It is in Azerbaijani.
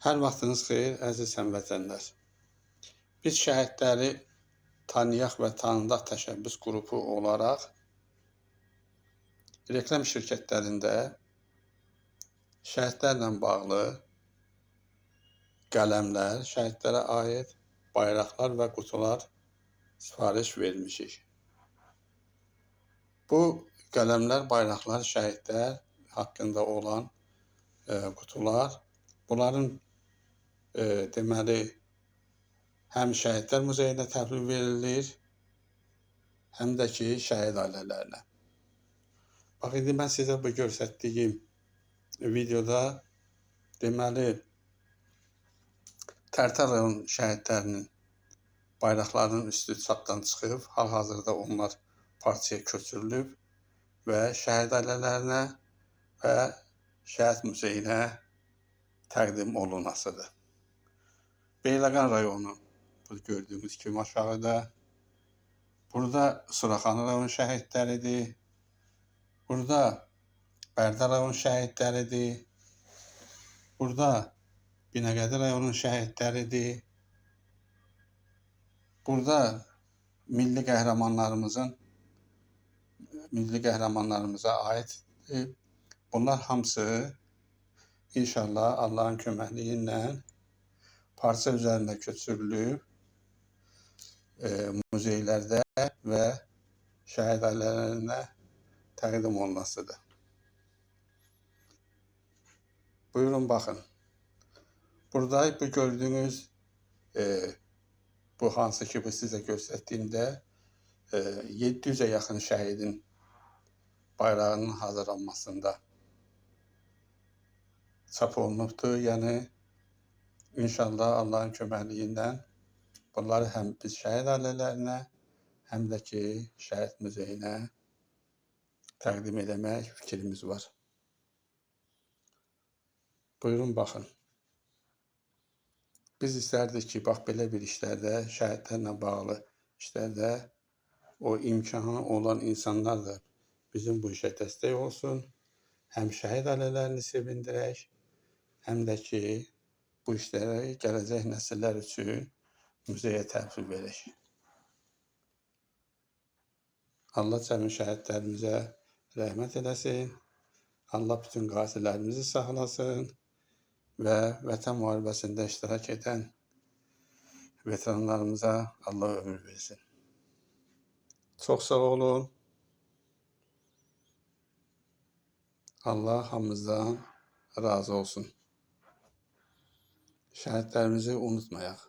Hər vaxtınız xeyir, əziz həmvətənlər. Biz şəhidləri tanıyaq və tanıdaq təşəbbüs qrupu olaraq reklam şirkətlərində şəhidlərlə bağlı qələmlər, şəhidlərə aid bayraqlar və qutular sifariş vermişik. Bu qələmlər, bayraqlar, şəhidlər haqqında olan qutular, bunların deməli, həm Şəhidlər Muzeyinə təhvil verilir, həm də ki, şəhid ailələrinə. Bax, indi mən sizə bu göstərdiyim videoda deməli, Tərtər rayon şəhidlərinin bayraqlarının üstü çapdan çıxıb, hal-hazırda onlar parçaya köçürülüb və şəhid ailələrinə və Şəhid Muzeyinə təqdim olunasıdır. Beyləqan rayonu, bu gördüyünüz kimi aşağıda. Burada Suraxanı rayon şəhidləridir. Burada Bərdə rayon şəhidləridir. Burada Binəqədi rayonun şəhidləridir. Burada milli qəhrəmanlarımıza aiddir. Bunlar hamısı inşallah Allahın köməkliyi ilə parça üzərində köçürülüb muzeylərdə və şəhid ailələrinə təqdim olunasıdır. Buyurun, baxın. Burada bu gördüyünüz, bu hansı ki, bu sizə göstərdiyimdə 700-ə yaxın şəhidin bayrağının hazırlanmasında çap olunubdur. Yəni, İnşallah Allahın köməkliyi ilə bunları həm biz şəhid ailələrinə, həm də ki, Şəhid Muzeyinə təqdim etmək fikrimiz var. Buyurun, baxın. Biz istərdik ki, bax, belə bir işlərdə, şəhidlərlə bağlı işlərdə o imkanı olan insanlar da bizim bu işə dəstək olsun. Həm şəhid ailələrini sevindirək, həm də ki, bu işləri gələcək nəsillər üçün muzeyə təhvil verək. Allah cəmi şəhidlərimizə rəhmət eləsin. Allah bütün qazilərimizi saxlasın və vətən müharibəsində iştirak edən veteranlarımıza Allah ömür versin. Çox sağ olun. Allah hamımızdan razı olsun. Şəhidlərimizi unutmayaq.